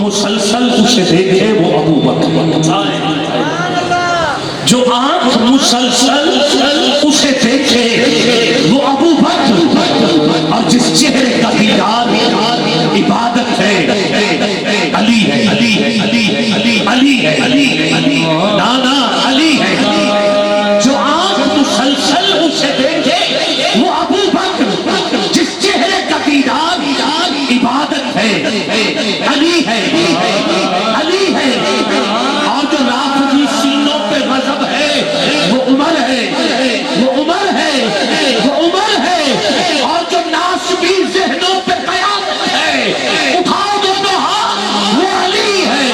مسلسل اسے دیکھے وہ ابو بکر، جو آنکھ مسلسل اسے دیکھے وہ ابو بکر، اور جس چہرے کا دیدار عبادت ہے علی ہے، علی ہے، علی ہے، علی ہے، علی ہے، علی ہے، نانا علی ہے، جو آنکھ مسلسل اسے دیکھے وہ ابو بکر، جس چہرے کا دیدار عبادت ہے علی ہے، علی ہے، اور جو رافضی سینوں پہ غضب ہے وہ عمر ہے، وہ عمر ہے، وہ عمر ہے، اور جو ناسبی ذہنوں پہ قیامت ہے، اٹھاؤ دونوں ہاتھ، وہ علی ہے۔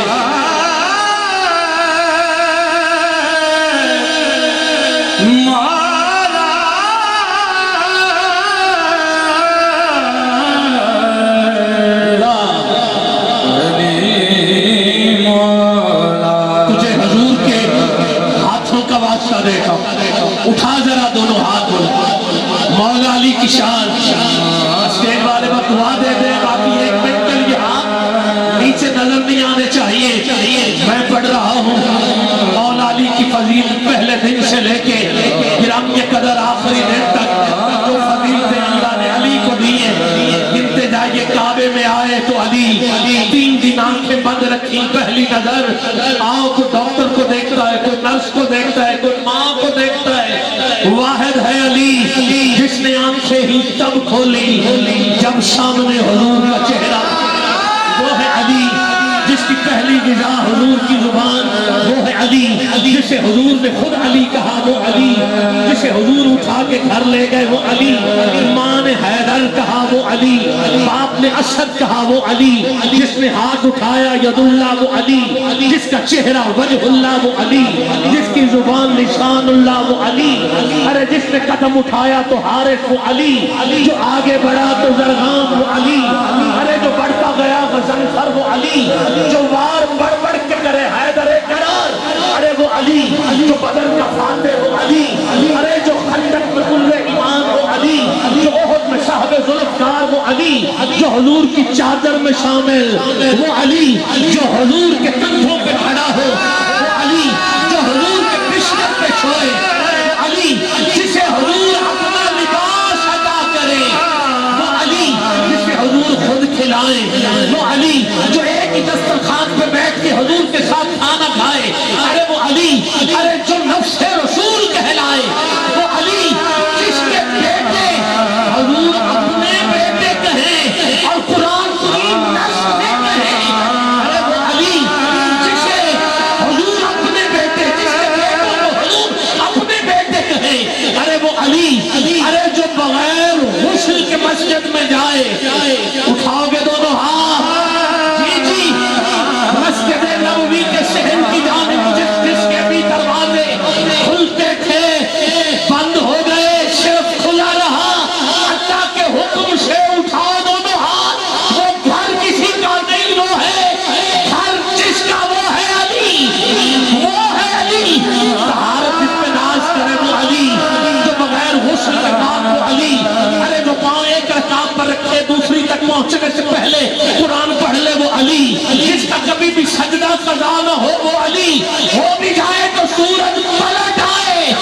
تجھے حضور کے ہاتھوں کا واسطہ دیتا ہوں، اٹھا ذرا دونوں ہاتھ، مولا علی کی شان، اسٹیج والے پر دعا دے دے، باقی ایک منٹ کے لیے ہاتھ نیچے نظر نہیں آنے چاہیے۔ میں پڑھ رہا ہوں مولا علی کی فضیلت پہلے دن سے لے کے گرام کے قدر آخری دن تک، جو فضیلتیں اللہ نے علی کو دی ہیں، گنتے جائیے۔ کعبے میں آئے تو علی 3 دن آنکھیں بند رکھی، پہلی نظر آؤ، کوئی ڈاکٹر کو دیکھتا ہے، کوئی نرس کو دیکھتا ہے، کوئی ماں کو دیکھتا ہے، واحد ہے علی جس نے آنکھیں ہی تب کھولی جب سامنے حضور کا چہرہ، وہ ہے علی جس کی پہلی غذا حضور کی زبان، وہ ہے علی جسے حضور نے خود علی کہا، وہ علی جسے حضور اٹھا کے گھر لے گئے، وہ علی ماں نے حیدر کہا، وہ علی باپ نے اسد کہا، وہ علی جس نے ہاتھ اٹھایا ید اللہ، وہ علی جس کا چہرہ وجہ اللہ، وہ علی جس کی زبان لسان اللہ، وہ علی، ارے جس نے قدم اٹھایا تو حارث، وہ علی جو آگے بڑھا تو زرغام، وہ علی، ارے جو بڑھتا گیا غضنفر، وہ علی جو وار بڑھ بڑھ کے کرے حیدر قرار، ارے وہ علی جو بدر کا فاتح، وہ علی، ارے جو خندق میں کل ایمان، وہ علی جو احد میں صاحب ذوالفقار، وہ علی جو حضور کی چادر میں شامل، وہ علی جو حضور کے کندھوں پہ کھڑا ہو، وہ علی جو حضور کے بستر پہ سوئے، وہ علی جسے حضور اپنا لباس عطا کرے، وہ علی جسے حضور خود کھلائے، وہ علی جو ایک ہی دسترخوان پہ بیٹھ کے حضور کے ساتھ کھانا کھائے، ارے وہ علی، ارے جو نفس رسول کہلائے، وہ علی جس کے بیٹے حضور اپنے بیٹے کہیں اور قرآن کی نسل کہیں، ارے وہ علی جسے حضور اپنے بیٹے، جس کے بیٹوں کو حضور اپنے بیٹے کہیں، ارے وہ علی، ارے جو بغیر غسل کے مسجد میں جائے، اٹھاؤ گے دونوں ہاتھ، جی مسجد نبوی کے صحن کی جانب جس کے بھی دروازے کھلتے تھے بند ہو گئے، صرف کھلا رہا اللہ کے حکم سے، اٹھاؤ دونوں ہاتھ، وہ گھر کسی کا نہیں، وہ ہے گھر جس کا، وہ ہے علی، وہ ہے علی، طہارت جس پہ ناز کرے، وہ علی جو بغیر غسل کے بعد، وہ علی، ارے جو پاؤں ایک رکعت پر رکھے دوسری تک پہنچنے سے پہلے قرآن پڑھ لے، وہ علی جس کا کبھی بھی سجدہ قضا نہ ہو، وہ علی ہو بھی جائے تو سورج پلٹ آئے،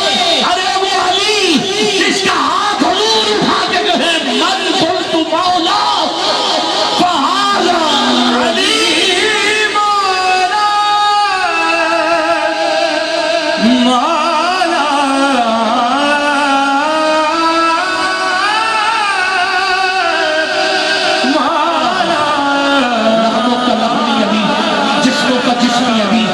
ارے وہ علی جس کا ہاتھ حضور اٹھا کے کہے من قلت مولا فہذا علی مولا، مولا مولا، لحموں کا لحمی ابھی، جسموں کا جسمی ابھی،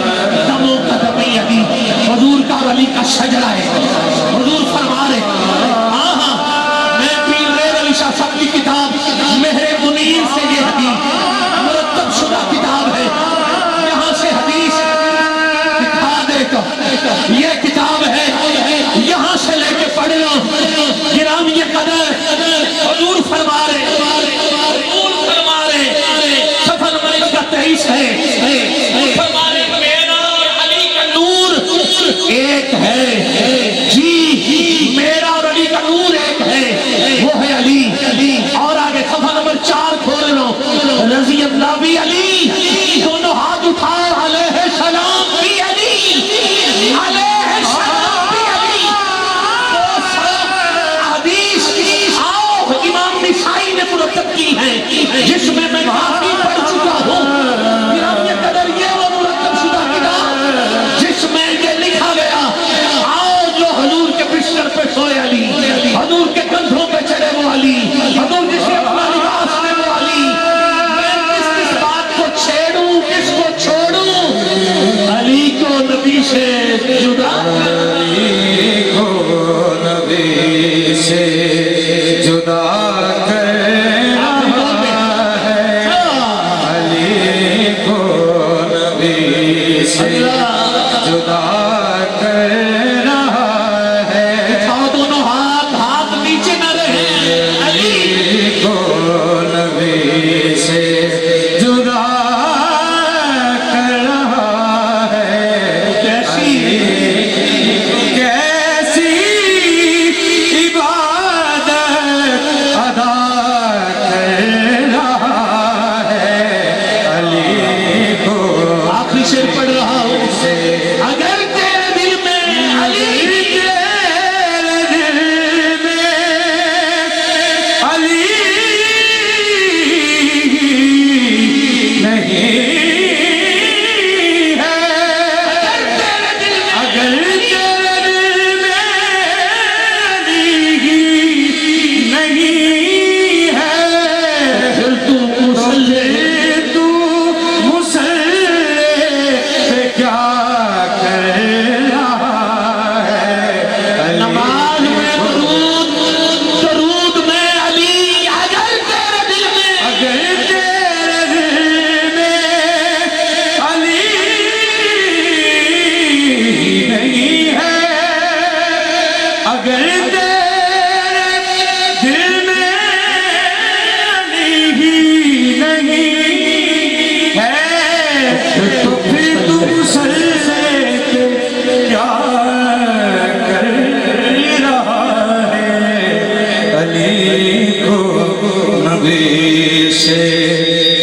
سے